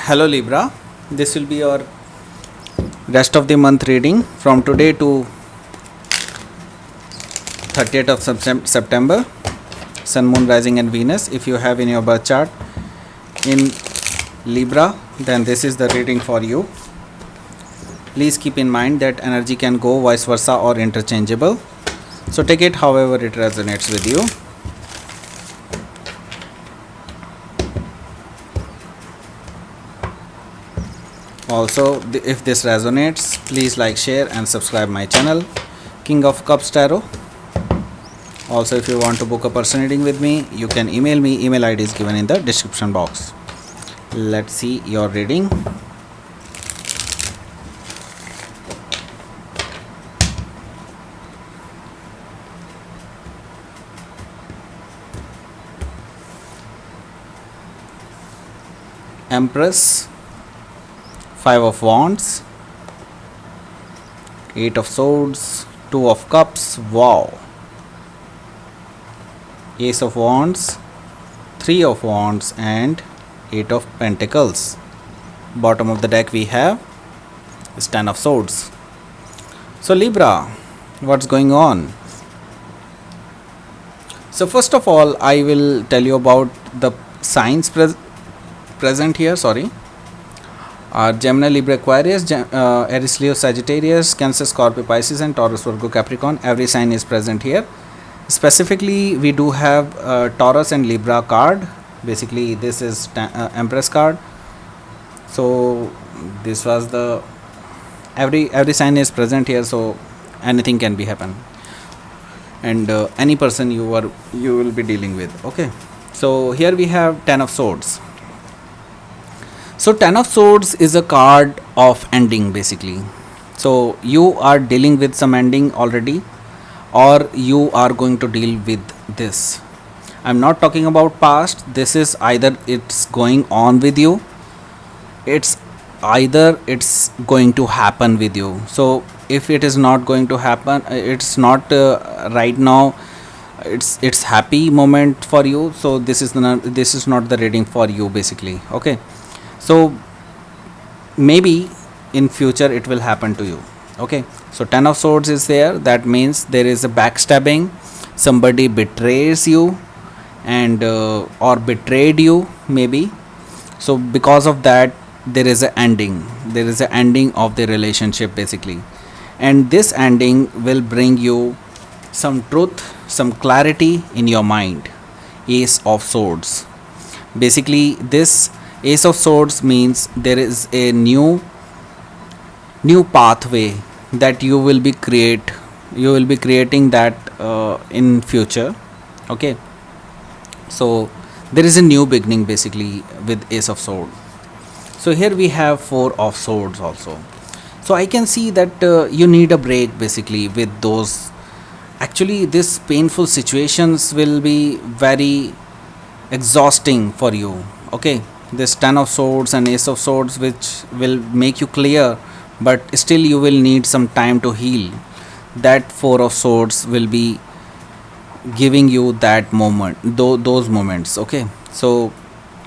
Hello Libra, this will be your rest of the month reading from today to 30th of September, Sun, Moon, Rising and Venus. If you have in your birth chart in Libra, then this is the reading for you. Please keep in mind that energy can go vice versa or interchangeable. So take it however it resonates with you. Also, if this resonates, please like, share and subscribe my channel, King of Cups Tarot. Also, if you want to book a personal reading with me, you can email me. Email ID is given in the description box. Let's see your reading. Empress, 5 of Wands, 8 of Swords, 2 of Cups, wow, Ace of Wands, 3 of Wands and 8 of Pentacles. Bottom of the deck we have is 10 of Swords. So Libra, what's going on? So first of all, I will tell you about the signs present here, are Gemini, Libra, Aquarius, Aries, Leo, Sagittarius, Cancer, Scorpio, Pisces and Taurus, Virgo, Capricorn. Every sign is present here. Specifically, we do have Taurus and Libra card. Basically, this is Empress card. So this was the every sign is present here. So anything can be happen, and any person you will be dealing with. Okay. So here we have 10 of Swords. So 10 of Swords is a card of ending basically. So you are dealing with some ending already, or you are going to deal with this. I'm not talking about past. This is either it's going on with you, it's going to happen with you. So if it is not going to happen, it's not right now, it's happy moment for you. So this is not the reading for you basically. Okay. So maybe in future it will happen to you. Okay. So 10 of Swords is there. That means there is a backstabbing. Somebody betrays you and or betrayed you maybe. So because of that, there is an ending. There is an ending of the relationship basically. And this ending will bring you some truth, some clarity in your mind. Ace of Swords. Basically, this Ace of Swords means there is a new pathway that you will be creating that in future. Okay. So there is a new beginning basically with Ace of Swords. So here we have 4 of Swords also. So I can see that you need a break basically with those. Actually, these painful situations will be very exhausting for you. Okay. This 10 of Swords and Ace of Swords, which will make you clear, but still you will need some time to heal. That 4 of Swords will be giving you that moment, those moments. Okay. So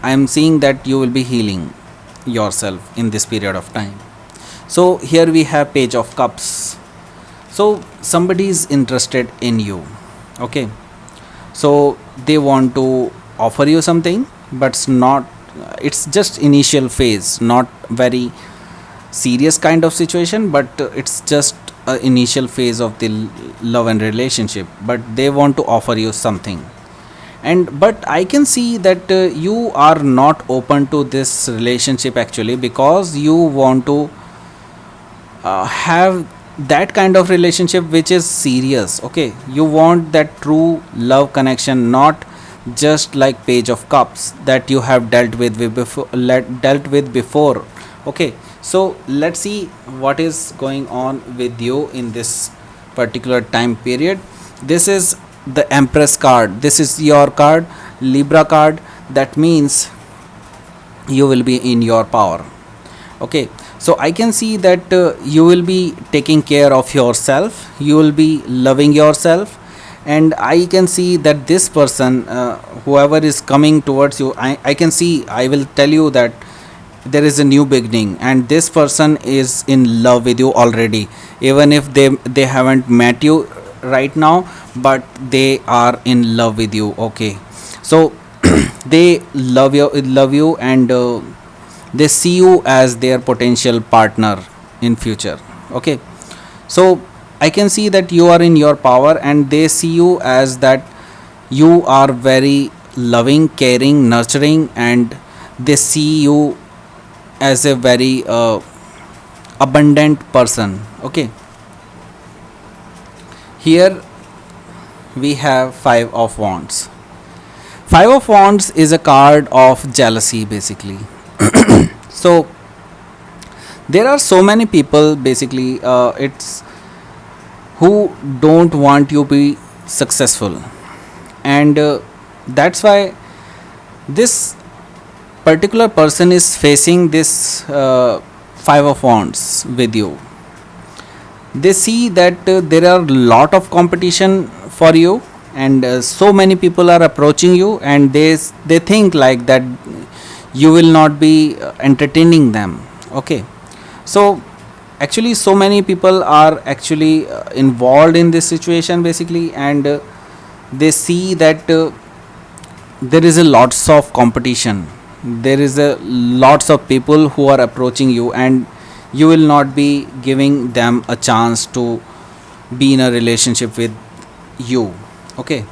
I am seeing that you will be healing yourself in this period of time. So here we have Page of Cups. So somebody is interested in you. Okay. So they want to offer you something, but it's just initial phase, not very serious kind of situation, but it's just an initial phase of the love and relationship, but they want to offer you something. But I can see that you are not open to this relationship actually, because you want to have that kind of relationship which is serious. Okay. You want that true love connection, not just like Page of Cups that you have dealt with before. Okay. So let's see what is going on with you in this particular time period. This is the Empress card. This is your card, Libra card. That means you will be in your power. Okay. So I can see that you will be taking care of yourself, you will be loving yourself, and I can see that this person, whoever is coming towards you, I can see, I will tell you that there is a new beginning, and this person is in love with you already, even if they haven't met you right now, but they are in love with you. Okay, so they love you, and they see you as their potential partner in future. Okay, so I can see that you are in your power, and they see you as that you are very loving, caring, nurturing, and they see you as a very abundant person. Okay, here we have five of wands. Five of wands is a card of jealousy basically. So there are so many people basically, it's who don't want you be successful, and that's why this particular person is facing this five of wands with you. They see that there are lot of competition for you, and so many people are approaching you, and they think like that you will not be entertaining them. Okay, so actually so many people are actually involved in this situation basically, and they see that there is a lots of competition, there is a lots of people who are approaching you, and you will not be giving them a chance to be in a relationship with you. Okay,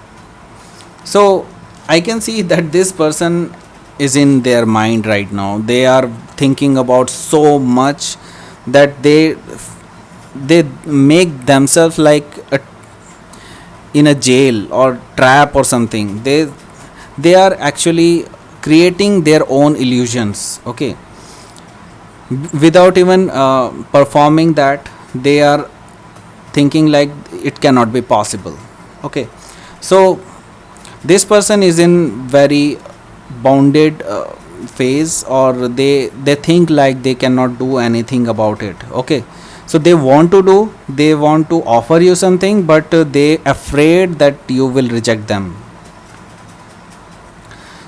so I can see that this person is in their mind right now. They are thinking about so much that they make themselves like in a jail or trap or something. They are actually creating their own illusions. Okay, without even performing that, they are thinking like it cannot be possible. Okay, so this person is in very bounded phase, or they think like they cannot do anything about it. Okay, so they want to offer you something, but they afraid that you will reject them.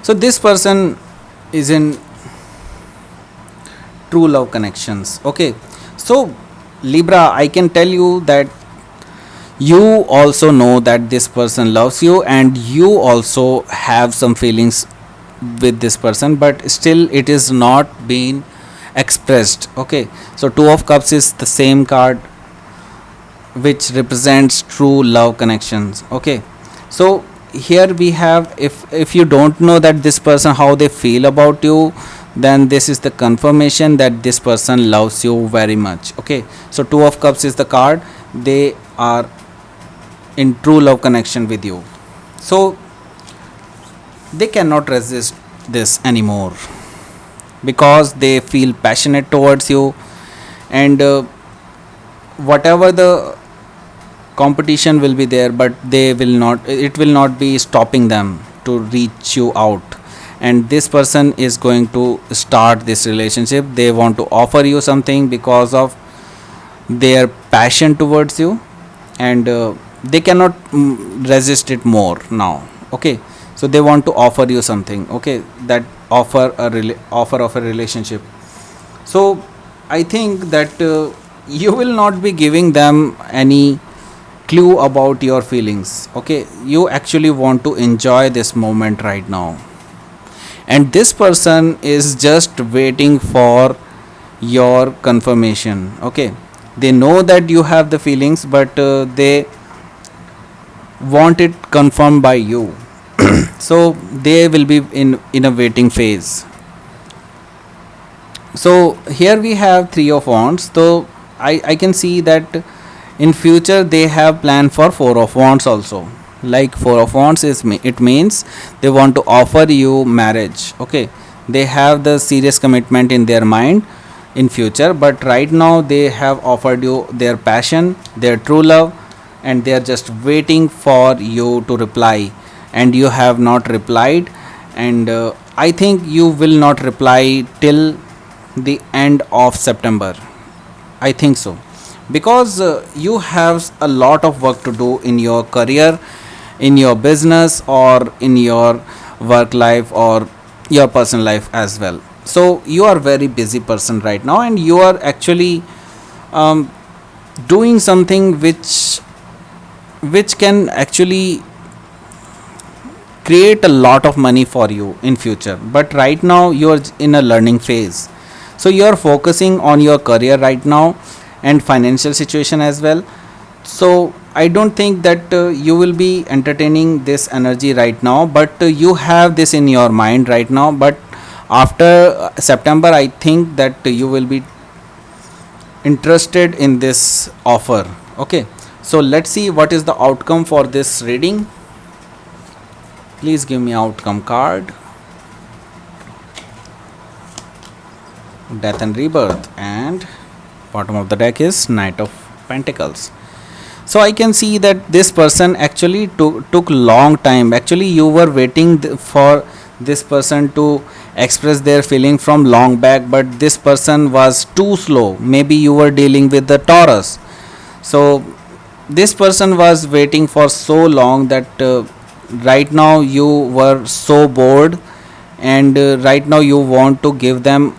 So this person is in true love connections. Okay, so Libra, I can tell you that you also know that this person loves you, and you also have some feelings with this person, but still it is not being expressed. Okay, so two of cups is the same card which represents true love connections. Okay, so here we have, if you don't know that this person how they feel about you, then this is the confirmation that this person loves you very much. Okay, so two of cups is the card, they are in true love connection with you. So they cannot resist this anymore, because they feel passionate towards you, and whatever the competition will be there, but they will not, it will not be stopping them to reach you out. And this person is going to start this relationship. They want to offer you something because of their passion towards you, and they cannot resist it more now. Okay, so they want to offer you something. Okay, that offer of a relationship. So I think that you will not be giving them any clue about your feelings. Okay, you actually want to enjoy this moment right now, and this person is just waiting for your confirmation. Okay, they know that you have the feelings, but they want it confirmed by you. So they will be in a waiting phase. So here we have three of wands. So I can see that in future they have planned for four of wands also. Like four of wands is it means they want to offer you marriage. Okay, they have the serious commitment in their mind in future, but right now they have offered you their passion, their true love, and they are just waiting for you to reply, and you have not replied. And I think you will not reply till the end of September, I think so, because you have a lot of work to do in your career, in your business, or in your work life, or your personal life as well. So you are very busy person right now, and you are actually um, doing something which can actually create a lot of money for you in future, but right now you are in a learning phase. So you are focusing on your career right now and financial situation as well. So I don't think that you will be entertaining this energy right now, but you have this in your mind right now. But after September, I think that you will be interested in this offer. Okay, so let's see what is the outcome for this reading. Please give me outcome card. Death and rebirth, and bottom of the deck is Knight of Pentacles. So I can see that this person actually took long time. Actually you were waiting for this person to express their feeling from long back, but this person was too slow. Maybe you were dealing with the Taurus. So this person was waiting for so long that right now you were so bored, and right now you want to give them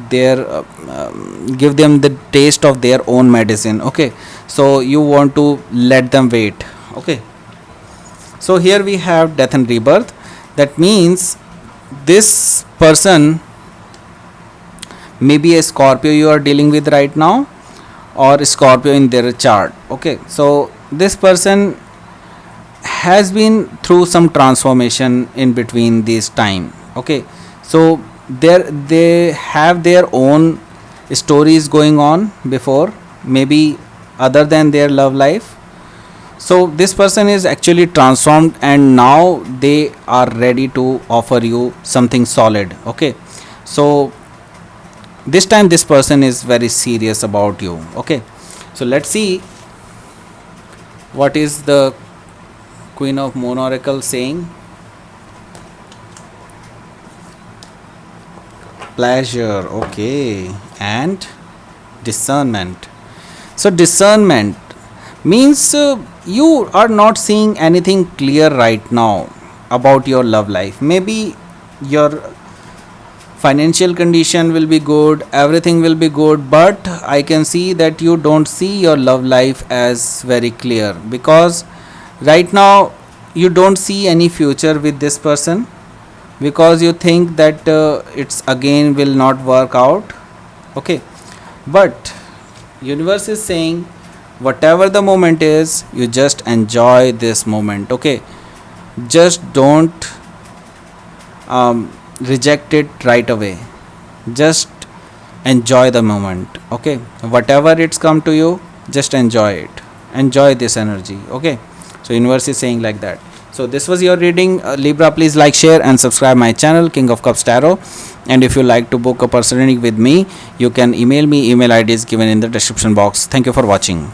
the taste of their own medicine. Okay, so you want to let them wait. Okay, so here we have death and rebirth. That means this person may be a Scorpio you are dealing with right now, or Scorpio in their chart. Okay, so this person has been through some transformation in between this time. Okay, so they have their own stories going on before, maybe other than their love life. So this person is actually transformed, and now they are ready to offer you something solid. Okay, so this time this person is very serious about you. Okay, so let's see what is the Queen of Moon Oracle saying. Pleasure, okay, and discernment. So discernment means you are not seeing anything clear right now about your love life. Maybe your financial condition will be good, everything will be good, but I can see that you don't see your love life as very clear, because right now you don't see any future with this person, because you think that it's again will not work out. Okay, but universe is saying whatever the moment is, you just enjoy this moment. Okay, just don't reject it right away. Just enjoy the moment. Okay, whatever it's come to you, just enjoy it, enjoy this energy. Okay, so universe is saying like that. So this was your reading, Libra. Please like, share and subscribe my channel, King of Cups Tarot. And if you like to book a personal reading with me, you can email me. Email ID is given in the description box. Thank you for watching.